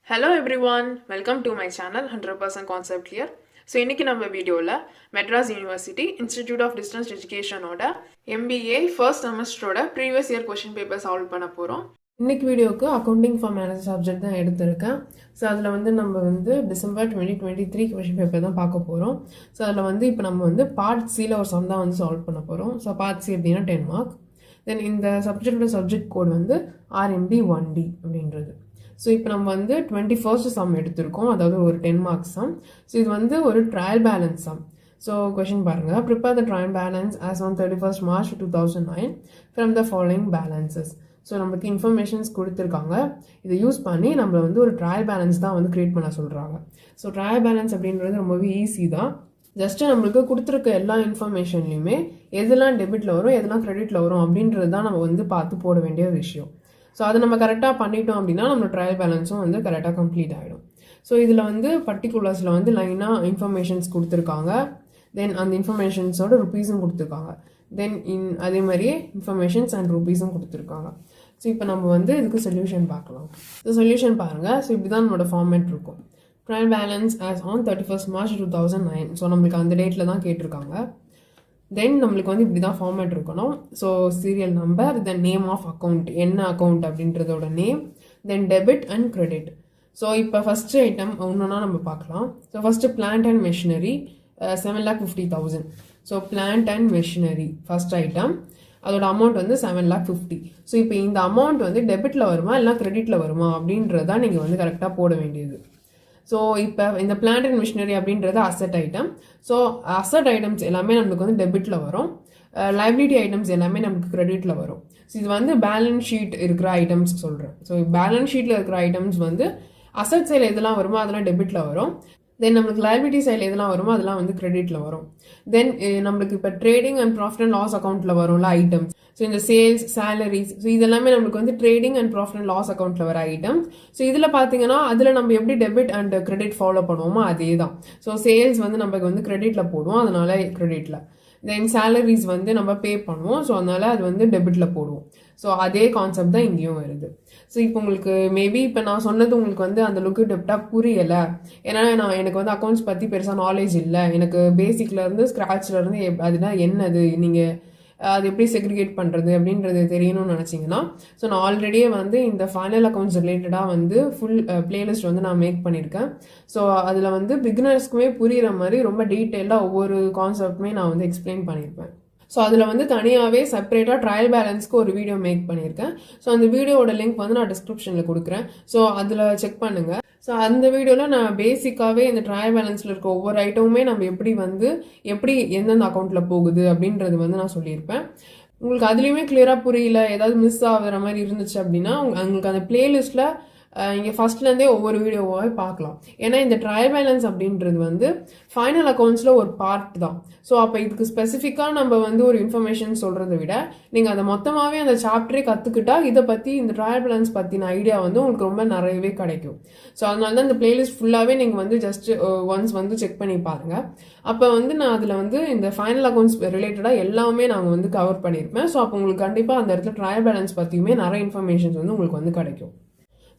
Hello everyone, welcome to my channel 100% Concept Clear. So இன்றைக்கி நம்ம வீடியோவில் Madras university institute of distance எஜுகேஷனோட MBA first செமஸ்டரோட previous year question paper solve பண்ண போகிறோம். இன்றைக்கி வீடியோவுக்கு அக்கௌண்டிங் ஃபார் மேனேஜ் சப்ஜெக்ட் தான் எடுத்திருக்கேன். ஸோ அதில் நம்ம டிசம்பர் 2023 கொஷின் பேப்பர் தான் பார்க்க போகிறோம். ஸோ அதில் இப்போ நம்ம பார்ட் சியில் ஒரு சம் தான் சால்வ் பண்ண போகிறோம். ஸோ பார்ட் சி அப்படின்னா 10 மார்க். தென் இந்த சப்ஜெக்ட் கோட் RMD 1D அப்படின்றது. ஸோ இப்போ நம்ம 21st சம் எடுத்திருக்கோம், அதாவது ஒரு 10 மார்க்ஸ் சம். ஸோ இது ஒரு trial balance sum. So question பாருங்கள், prepare the trial balance as on 31st March 2009 from the following balances. So நமக்கு இன்ஃபர்மேஷன்ஸ் கொடுத்துருக்காங்க, இதை யூஸ் பண்ணி நம்மளை ஒரு ட்ரையல் பேலன்ஸ் தான் க்ரியேட் பண்ண சொல்கிறாங்க. ஸோ ட்ரையல் பேலன்ஸ் அப்படின்றது ரொம்பவே ஈஸி தான். ஜஸ்ட்டு நம்மளுக்கு கொடுத்துருக்க எல்லா இன்ஃபர்மேஷன்லையுமே எதெல்லாம் டெபிட்டில் வரும் எதெல்லாம் க்ரெடிட்டில் வரும் அப்படின்றது தான் நம்ம பார்த்து போட வேண்டிய விஷயம். ஸோ அதை நம்ம கரெக்டாக பண்ணிட்டோம் அப்படின்னா நம்ம ட்ரையல் பேலன்ஸும் கரெக்டாக கம்ப்ளீட் ஆகிடும். ஸோ இதில் பர்டிகுலர்ஸில் லைனாக இன்ஃபர்மேஷன்ஸ் கொடுத்துருக்காங்க. தென் அந்த இன்ஃபர்மேஷன்ஸோட ருப்பீஸும் கொடுத்துருக்காங்க. தென் அதே மாதிரியே இன்ஃபர்மேஷன்ஸ் அண்ட் ருப்பீஸும் கொடுத்துருக்காங்க. ஸோ இப்போ நம்ம இதுக்கு சொல்யூஷன் பார்க்கலாம். ஸோ சொல்யூஷன் பாருங்கள். ஸோ இப்படி தான் நம்மளோட ஃபார்மேட் இருக்கும். Trial balance as on 31st March 2009. So நம்மளுக்கு அந்த டேட்டில் தான் கேட்டிருக்காங்க. தென் நம்மளுக்கு இப்படி தான் ஃபார்மேட் இருக்கணும். So serial number, then name of account, என்ன அக்கௌண்ட் அப்படின்றதோட name, then debit and credit. So இப்போ ஃபஸ்ட்டு ஐட்டம் ஒன்றுனா நம்ம பார்க்கலாம். So first plant and machinery 7,50,000. So plant and machinery first item, அதோட அமௌண்ட் 7,50,000. ஸோ இப்போ இந்த அமௌண்ட் டெபிட்டில் வருமா இல்லை கிரெடிட்டில் வருமா அப்படின்றதான் நீங்கள் கரெக்டாக போட வேண்டியது. ஸோ இப்போ இந்த பிளான்ட் அண்ட் மிஷினரி அப்படின்றது asset item. So asset items எல்லாமே நமக்கு டெபிட்டில் வரும். லைபிலிட்டி ஐட்டம்ஸ் எல்லாமே நமக்கு கிரெடிட்டில் வரும். ஸோ இது பேலன்ஸ் ஷீட் இருக்கிற ஐட்டம்ஸ் சொல்கிறேன். ஸோ பேலன்ஸ் ஷீட்டில் இருக்கிற ஐட்டம்ஸ் அசட் சைடில் எதெல்லாம் வருமோ அதெல்லாம் டெபிட்டில் வரும். தென் நம்மளுக்கு லைபிலிட்டி சைடில் எதெல்லாம் வருமோ அதெல்லாம் கிரெடிட்டில் வரும். தென் நம்மளுக்கு இப்போ trading and profit and loss அக்கௌண்ட்டில் வரும்ல ஐட்டம்ஸ். ஸோ இந்த சேல்ஸ், சேலரிஸ், ஸோ இதெல்லாமே நம்மளுக்கு trading and profit and loss அக்கௌண்ட்டில் வர ஐட்டம்ஸ். ஸோ இதில் பார்த்தீங்கன்னா அதில் நம்ம எப்படி டெபிட் அண்ட் கிரெடிட் ஃபாலோ பண்ணுவோமோ அதே தான். ஸோ சேல்ஸ் நமக்கு கிரெடிட்டில் போடுவோம், அதனால கிரெடிட்டில். தென் சேலரிஸ் நம்ம பே பண்ணுவோம், ஸோ அதனால அது டெபிட்டில் போடுவோம். ஸோ அதே கான்செப்ட் தான் இங்கேயும் வருது. ஸோ இப்போ உங்களுக்கு மேபி இப்போ நான் சொன்னது உங்களுக்கு அந்த லுக்கு டெப்டாக புரியலை. ஏன்னா எனக்கு அக்கௌண்ட்ஸ் பற்றி பெருசாக நாலேஜ் இல்லை. எனக்கு பேசிக்லேருந்து ஸ்க்ராட்ச்லேருந்து அதுனா என்னது, நீங்கள் அது எப்படி செக்ரிகேட் பண்ணுறது அப்படின்றது தெரியணும்னு நினச்சிங்கன்னா, ஸோ நான் ஆல்ரெடியே இந்த ஃபைனல் அக்கௌண்ட்ஸ் ரிலேட்டடாக ஃபுல் பிளேலிஸ்ட் நான் மேக் பண்ணியிருக்கேன். ஸோ அதில் பிகினர்ஸ்க்குமே புரிகிற மாதிரி ரொம்ப டீட்டெயிலாக ஒவ்வொரு கான்செப்ட்டுமே நான் எக்ஸ்பிளைன் பண்ணியிருப்பேன். ஸோ அதில் தனியாகவே செப்பரேட்டாக ட்ரையல் பேலன்ஸ்க்கு ஒரு வீடியோ மேக் பண்ணியிருக்கேன். ஸோ அந்த வீடியோவோட லிங்க் நான் டிஸ்கிரிப்ஷனில் கொடுக்குறேன். ஸோ அதில் செக் பண்ணுங்கள். ஸோ அந்த வீடியோவில் நான் பேசிக்காகவே இந்த ட்ரையல் பேலன்ஸில் இருக்க ஒவ்வொரு ஐட்டமுமே நம்ம எப்படி எந்தெந்த அக்கௌண்ட்டில் போகுது அப்படின்றது நான் சொல்லியிருப்பேன். உங்களுக்கு அதுலேயுமே கிளியராக புரியல, ஏதாவது மிஸ் ஆகுற மாதிரி இருந்துச்சு அப்படின்னா உங்களுக்கு அந்த பிளேலிஸ்ட்டில் இங்கே ஃபஸ்ட்லேருந்தே ஒவ்வொரு வீடியோவாகவே பார்க்கலாம். ஏன்னா இந்த ட்ரையல் பேலன்ஸ் அப்படின்றது ஃபைனல் அக்கௌண்ட்ஸில் ஒரு பார்ட் தான். ஸோ அப்போ இதுக்கு ஸ்பெசிஃபிக்காக நம்ம ஒரு இன்ஃபர்மேஷன் சொல்கிறத விட நீங்கள் அதை மொத்தமாகவே அந்த சாப்டரே கற்றுக்கிட்டா இதை பற்றி இந்த ட்ரையல் பேலன்ஸ் பற்றின ஐடியா உங்களுக்கு ரொம்ப நிறையவே கிடைக்கும். ஸோ அதனால தான் இந்த பிளேலிஸ்ட் ஃபுல்லாகவே நீங்கள் ஜஸ்ட் ஒன்ஸ் செக் பண்ணி பாருங்கள். அப்போ நான் அதில் இந்த ஃபைனல் அக்கௌண்ட்ஸ் ரிலேட்டடாக எல்லாமே நாங்கள் கவர் பண்ணியிருப்பேன். ஸோ அப்போ உங்களுக்கு கண்டிப்பாக அந்த இடத்துல ட்ரையல் பேலன்ஸ் பற்றியுமே நிறைய இன்ஃபர்மேஷன்ஸ் உங்களுக்கு கிடைக்கும்.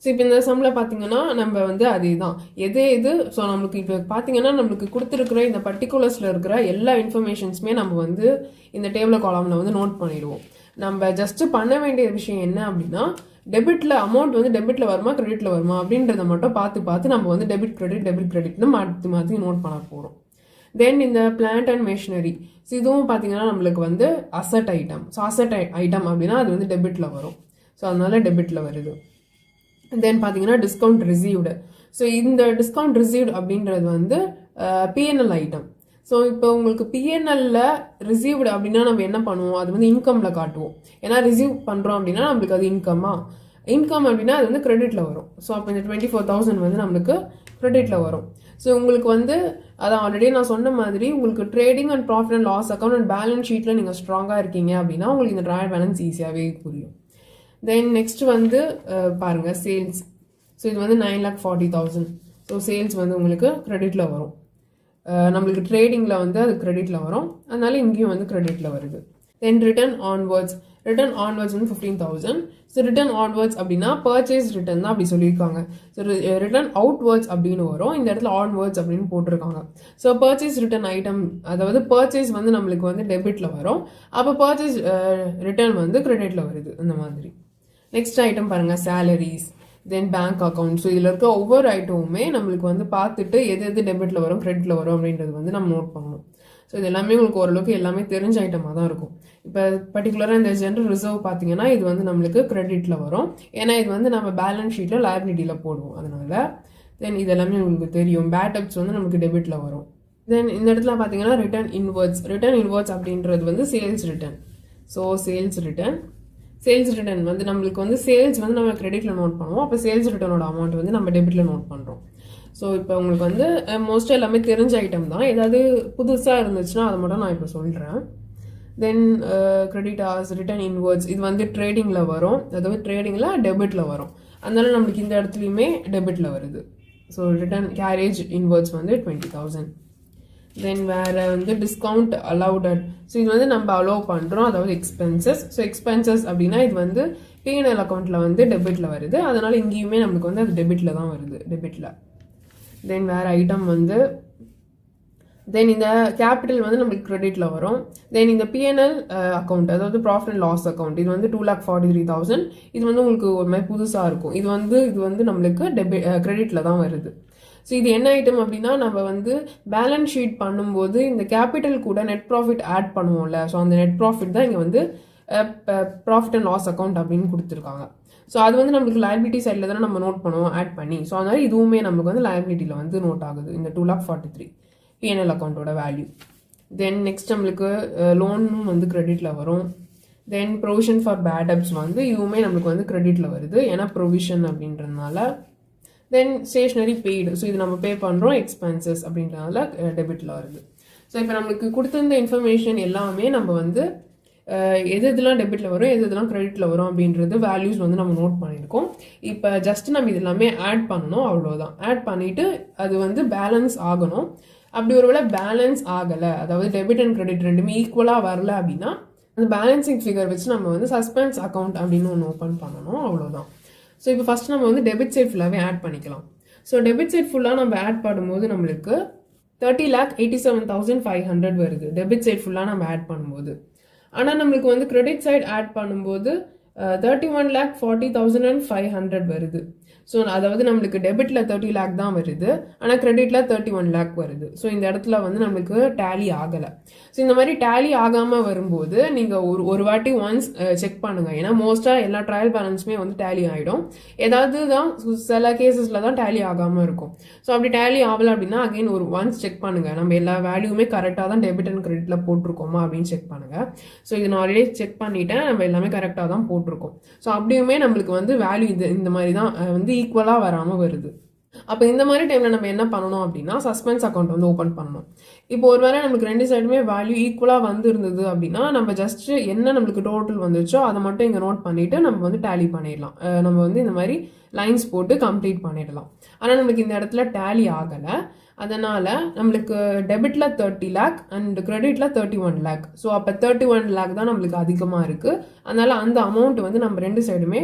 ஸோ இப்போ இந்த சம்மில் பார்த்தீங்கன்னா நம்ம அதே தான் எது ஸோ நம்மளுக்கு இப்போ பார்த்தீங்கன்னா நம்மளுக்கு கொடுத்துருக்குற இந்த பர்டிகுலர்ஸில் இருக்கிற எல்லா இன்ஃபர்மேஷன்ஸுமே நம்ம இந்த டேபிள் காலமில் நோட் பண்ணிடுவோம். நம்ம ஜஸ்ட்டு பண்ண வேண்டிய விஷயம் என்ன அப்படின்னா, டெபிட்டில் அமௌண்ட் டெபிட்டில் வருமா கிரெடிட்டில் வருமா அப்படின்றத மட்டும் பார்த்து நம்ம டெபிட் கிரெடிட்னு மாற்றி நோட் பண்ண போகிறோம். தென் இந்த பிளான்ட் அண்ட் மெஷினரி, ஸோ இதுவும் பார்த்தீங்கன்னா நம்மளுக்கு asset item. So asset item அப்படின்னா அது டெபிட்டில் வரும். ஸோ அதனால டெபிட்டில் வருது. தென் பார்த்தீங்கன்னா டிஸ்கவுண்ட் ரிசீவ்டு. ஸோ இந்த டிஸ்கவுண்ட் ரிசீவ்டு அப்படின்றது பிஎன்எல் ஐட்டம். ஸோ இப்போ உங்களுக்கு பிஎன்எல்ல ரிசீவ்டு அப்படின்னா நம்ம என்ன பண்ணுவோம், அது இன்கமில் காட்டுவோம். ஏன்னா ரிசீவ் பண்ணுறோம் அப்படின்னா நம்மளுக்கு அது இன்கம் அப்படின்னா அது கிரெடிட்டில் வரும். ஸோ அப்போ இந்த 24,000 நம்மளுக்கு கிரெடிட்டில் வரும். ஸோ உங்களுக்கு அதான் ஆல்ரெடி நான் சொன்ன மாதிரி உங்களுக்கு trading and profit and loss account and balance ஷீட்டில் நீங்கள் ஸ்ட்ராங்காக இருக்கீங்க அப்படின்னா உங்களுக்கு இந்த ட்ரையல் பேலன்ஸ் ஈஸியாகவே புரியும். தென் நெக்ஸ்ட் பாருங்கள் சேல்ஸ். ஸோ இது 9,40,000. ஸோ சேல்ஸ் உங்களுக்கு கிரெடிட்டில் வரும். நம்மளுக்கு ட்ரேடிங்கில் அது கிரெடிட்டில் வரும், அதனால இங்கேயும் கிரெடிட்டில் வருது. தென் ரிட்டர்ன் ஆன்வர்ட்ஸ் ரிட்டர்ன் ஆன்வர்ட்ஸ் வந்து 15,000. ஸோ ரிட்டர்ன் ஆன்வர்ட்ஸ் அப்படின்னா பர்ச்சேஸ் ரிட்டர்ன் தான் அப்படி சொல்லியிருக்காங்க. ஸோ ரிட்டர்ன் அவுட்வர்ட்ஸ் அப்படின்னு வரும், இந்த இடத்துல ஆன்வர்ட்ஸ் அப்படின்னு போட்டிருக்காங்க. ஸோ பர்ச்சேஸ் ரிட்டர்ன் ஐட்டம், அதாவது பர்ச்சேஸ் வந்து நம்மளுக்கு வந்து டெபிட்ல வரும், அப்போ பர்ச்சேஸ் ரிட்டர்ன் வந்து கிரெடிட்ல வருது அந்த மாதிரி. நெக்ஸ்ட் ஐட்டம் பாருங்க, சேலரிஸ், தென் பேங்க் அக்கௌண்ட். ஸோ இதில் இருக்க ஒவ்வொரு ஐட்டமுமே நம்மளுக்கு வந்து பார்த்துட்டு எது எது டெபிட்ல வரும் கிரெடிட்ல வரும் அப்படின்றது வந்து நம்ம நோட் பண்ணணும். ஸோ இது எல்லாமே உங்களுக்கு ஓரளவுக்கு எல்லாமே தெரிஞ்ச ஐட்டமாக தான் இருக்கும். இப்போ பர்டிகுலராக இந்த ஜென்ரல் ரிசர்வ் பார்த்தீங்கன்னா இது வந்து நம்மளுக்கு கிரெடிட்ல வரும், ஏன்னா இது வந்து நம்ம பேலன்ஸ் ஷீட்டில் லைபிலிட்டியில் போடுவோம் அதனால. தென் இது எல்லாமே உங்களுக்கு தெரியும். பேட் டெப்ட்ஸ் வந்து நமக்கு டெபிட்ல வரும். தென் இந்த இடத்துல பார்த்தீங்கன்னா ரிட்டர்ன் இன்வர்ட்ஸ் அப்படின்றது வந்து sales return. So sales return வந்து நம்மளுக்கு வந்து சேல்ஸ் வந்து நம்ம கிரெடிட்ல நோட் பண்ணுவோம், அப்போ சேல்ஸ் ரிட்டர்னோட அமௌண்ட் வந்து நம்ம டெபிட்ல நோட் பண்ணுறோம். ஸோ இப்போ உங்களுக்கு வந்து மோஸ்ட்டாக எல்லாமே தெரிஞ்ச ஐட்டம் தான், ஏதாவது புதுசாக இருந்துச்சுன்னா அதை மட்டும் நான் இப்போ சொல்கிறேன். தென் கிரெடிட்டார்ஸ், ரிட்டர்ன் இன்வர்ட்ஸ், இது வந்து ட்ரேடிங்கில் வரும், அதாவது ட்ரேடிங்கில் டெபிட்டில் வரும், அதனால நம்மளுக்கு இந்த இடத்துலையுமே டெபிட்டில் வருது. ஸோ ரிட்டர்ன் கேரேஜ் இன்வர்ட்ஸ் வந்து 20,000. தென் வேறு வந்து டிஸ்கவுண்ட் அலவுடட். ஸோ இது வந்து நம்ம அலோவ் பண்ணுறோம், அதாவது எக்ஸ்பென்சஸ். ஸோ எக்ஸ்பென்சஸ் அப்படின்னா இது வந்து P&L அக்கௌண்ட்டில் வந்து டெபிட்டில் வருது, அதனால் இங்கேயுமே நம்மளுக்கு வந்து அது டெபிட்டில் தான் வருது, டெபிட்டில். தென் வேறு ஐட்டம் வந்து தென் இந்த கேபிட்டல் வந்து நம்மளுக்கு கிரெடிட்ல வரும். தென் இந்த P&L அக்கௌண்ட், அதாவது ப்ராஃபிட் அண்ட் லாஸ் அக்கௌண்ட், இது வந்து 2,43,000. இது வந்து உங்களுக்கு ஒரு மாதிரி புதுசாக இருக்கும், இது வந்து நம்மளுக்கு கிரெடிட்ல தான் வருது. ஸோ இது என்ன ஐட்டம் அப்படின்னா, நம்ம வந்து பேலன்ஸ் ஷீட் பண்ணும்போது இந்த கேபிட்டல் கூட நெட் ப்ராஃபிட் ஆட் பண்ணுவோம்ல, ஸோ அந்த நெட் ப்ராஃபிட் தான் இங்கே வந்து ப்ராஃபிட் அண்ட் லாஸ் அக்கௌண்ட் அப்படின்னு கொடுத்துருக்காங்க. ஸோ அது வந்து நம்மளுக்கு லைபிலிட்டி சைடில் தானே நம்ம நோட் பண்ணுவோம் ஆட் பண்ணி, ஸோ அதனால இதுவுமே நமக்கு வந்து லைபிலிட்டியில் வந்து நோட் ஆகுது, இந்த 2,43,000 P&L அக்கௌண்ட்டோட வேல்யூ. தென் நெக்ஸ்ட் நம்மளுக்கு லோனும் வந்து கிரெடிட்ல வரும். தென் ப்ரொவிஷன் ஃபார் பேட் டெப்ட்ஸ் வந்து இதுவுமே நம்மளுக்கு வந்து கிரெடிட்ல வருது, ஏன்னா ப்ரொவிஷன் அப்படின்றதுனால. தென் ஸ்டேஷ்னரி பெய்டு, ஸோ இது நம்ம பே பண்ணுறோம், எக்ஸ்பென்சஸ் அப்படின்றதுனால டெபிட்ல வருது. ஸோ இப்போ நம்மளுக்கு கொடுத்திருந்த இன்ஃபர்மேஷன் எல்லாமே நம்ம வந்து எது இதெல்லாம் டெபிட்ல வரும், எது இதெல்லாம் கிரெடிட்ல வரும் அப்படின்றது வேல்யூஸ் வந்து நம்ம நோட் பண்ணியிருக்கோம். இப்போ ஜஸ்ட் நம்ம இது எல்லாமே ஆட் பண்ணணும், அவ்வளோதான். ஆட் பண்ணிட்டு அது வந்து பேலன்ஸ் ஆகணும். அப்படி ஒருவேளை பேலன்ஸ் ஆகலை, அதாவது டெபிட் அண்ட் கிரெடிட் ரெண்டுமே ஈக்குவலாக வரல அப்படின்னா அந்த பேலன்சிங் ஃபிகர் வச்சு நம்ம வந்து சஸ்பென்ஸ் அக்கௌண்ட் அப்படின்னு ஒன்று ஓப்பன் பண்ணணும், அவ்வளோதான். ஸோ இப்போ ஃபர்ஸ்ட் நம்ம வந்து டெபிட் சைட் ஃபுல்லாகவே ஆட் பண்ணிக்கலாம். ஸோ டெபிட் சைட் ஃபுல்லாக நம்ம ஆட் பண்ணும்போது நம்மளுக்கு 30,87,500 வருது, டெபிட் சைட் ஃபுல்லாக நம்ம ஆட் பண்ணும்போது. ஆனால் நம்மளுக்கு வந்து கிரெடிட் சைட் ஆட் பண்ணும்போது 31,40,500 வருது. ஸோ அதாவது நம்மளுக்கு டெபிட்ல 30 lakh தான் வருது, ஆனால் கிரெடிட்ல 31 lakh வருது. ஸோ இந்த இடத்துல வந்து நம்மளுக்கு டேலி ஆகலை. ஸோ இந்த மாதிரி டேலி ஆகாமல் வரும்போது நீங்கள் ஒரு வாட்டி ஒன்ஸ் செக் பண்ணுங்க, ஏன்னா மோஸ்ட்டாக எல்லா ட்ரையல் பேலன்ஸுமே வந்து டேலி ஆகிடும். ஏதாவது தான் சில கேசஸில் தான் டேலி ஆகாமல் இருக்கும். ஸோ அப்படி டேலி ஆகலை அப்படின்னா அகைன் ஒரு ஒன்ஸ் செக் பண்ணுங்க, நம்ம எல்லா வேல்யூமே கரெக்டாக தான் டெபிட் அண்ட் கிரெடிட்ல போட்டிருக்கோமா அப்படின்னு செக் பண்ணுங்க. ஸோ இது நான் ஆல்ரெடி செக் பண்ணிட்டேன், நம்ம எல்லாமே கரெக்டாக தான் போட்டிருக்கோம். ஸோ அப்படியுமே நம்மளுக்கு வந்து வேல்யூ இந்த மாதிரி தான் வந்து ஈக்குவலாக வராமல் வருது. அப்போ இந்த மாதிரி டைமில் நம்ம என்ன பண்ணணும் அப்படின்னா சஸ்பென்ஸ் அக்கௌண்ட் வந்து ஓப்பன் பண்ணணும். இப்போ ஒருவேளை நமக்கு ரெண்டு சைடுமே வேல்யூ ஈக்குவலாக வந்து இருந்தது அப்படின்னா நம்ம ஜஸ்ட் என்ன நம்மளுக்கு டோட்டல் வந்துச்சோ அதை மட்டும் இங்கே நோட் பண்ணிட்டு நம்ம வந்து டேலி பண்ணிடலாம். நம்ம வந்து இந்த மாதிரி லைன்ஸ் போட்டு கம்ப்ளீட் பண்ணிடலாம். ஆனால் நம்மளுக்கு இந்த இடத்துல டேலி ஆகலை, அதனால நம்மளுக்கு டெபிட்ல 30 lakh அண்ட் கிரெடிட்ல 31 lakh. ஸோ அப்போ 31 lakh தான் நம்மளுக்கு அதிகமாக இருக்கு, அதனால அந்த அமௌண்ட் வந்து நம்ம ரெண்டு சைடுமே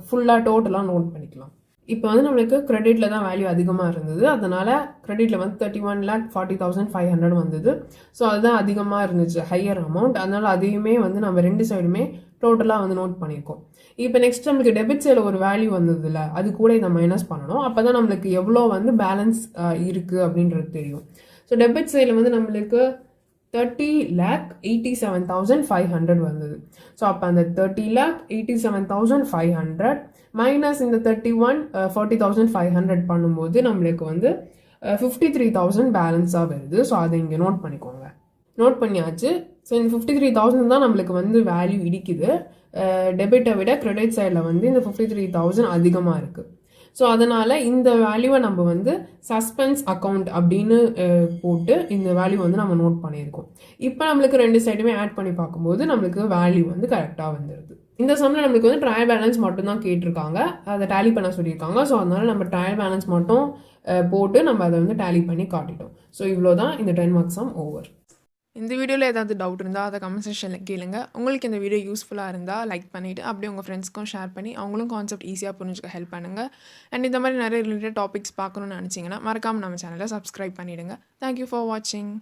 ஃபுல்லாக டோட்டலாக நோட் பண்ணிக்கலாம். இப்போ வந்து நம்மளுக்கு கிரெடிட்ல தான் வேல்யூ அதிகமாக இருந்தது, அதனால கிரெடிட்ல வந்து 31,40,500 வந்தது. ஸோ அதுதான் அதிகமாக இருந்துச்சு, ஹையர் அமௌண்ட், அதனால அதையுமே வந்து நம்ம ரெண்டு சைடுமே டோட்டலாக வந்து நோட் பண்ணியிருக்கோம். இப்போ நெக்ஸ்ட் நம்மளுக்கு டெபிட் சைடில் ஒரு வேல்யூ வந்ததுல அது கூட இதை மைனஸ் பண்ணணும், அப்போ தான் நம்மளுக்கு எவ்வளோ வந்து பேலன்ஸ் இருக்குது அப்படின்றது தெரியும். ஸோ டெபிட் சைடில் வந்து நம்மளுக்கு 30,87,500 வந்தது. ஸோ அப்போ அந்த 30,87,500 மைனஸ் இந்த 31,40,500 பண்ணும்போது நம்மளுக்கு வந்து 53,000 பேலன்ஸாக வருது. ஸோ அதை இங்கே நோட் பண்ணிக்கோங்க. நோட் பண்ணியாச்சு. ஸோ இந்த 53,000 தான் நம்மளுக்கு வந்து வேல்யூ இடிக்குது. டெபிட்டை விட கிரெடிட் சைடில் வந்து இந்த 53,000 அதிகமாக இருக்குது. ஸோ அதனால் இந்த வேல்யூவை நம்ம வந்து சஸ்பென்ஸ் அக்கௌண்ட் அப்படின்னு போட்டு இந்த வேல்யூ வந்து நம்ம நோட் பண்ணியிருக்கோம். இப்போ நம்மளுக்கு ரெண்டு சைடுமே ஆட் பண்ணி பார்க்கும்போது நம்மளுக்கு வேல்யூ வந்து கரெக்டாக வந்துடுது. இந்த சம்மில் நம்மளுக்கு வந்து ட்ரையல் பேலன்ஸ் மட்டும் தான் கேட்டிருக்காங்க, அதை டேலி பண்ண சொல்லியிருக்காங்க. ஸோ அதனால நம்ம ட்ரையல் பேலன்ஸ் மட்டும் போட்டு நம்ம அதை வந்து டேலி பண்ணி காட்டிட்டோம். ஸோ இவ்வளோ தான் இந்த 10 மார்க்ஸ் சம் ஓவர். இந்த வீடியோவில் ஏதாவது டவுட் இருந்தால் அதை கமெண்ட் செக்ஷனில் கேளுங்க. உங்களுக்கு இந்த வீடியோ யூஸ்ஃபுல்லாக இருந்தால் லைக் பண்ணிவிட்டு அப்படியே உங்கள் ஃப்ரெண்ட்ஸ்க்கும் ஷேர் பண்ணி அவங்களும் கான்செப்ட் ஈஸியாக புரிஞ்சுக்க ஹெல்ப் பண்ணுங்கள். அண்ட் இந்த மாதிரி நிறைய ரிலேட்டட் டாபிக்ஸ் பார்க்கணுன்னு நினச்சிங்கன்னா மறக்காமல் நம்ம சேனலை சப்ஸ்கிரைப் பண்ணிவிடுங்க. தேங்க்யூ ஃபார் வாட்சிங்.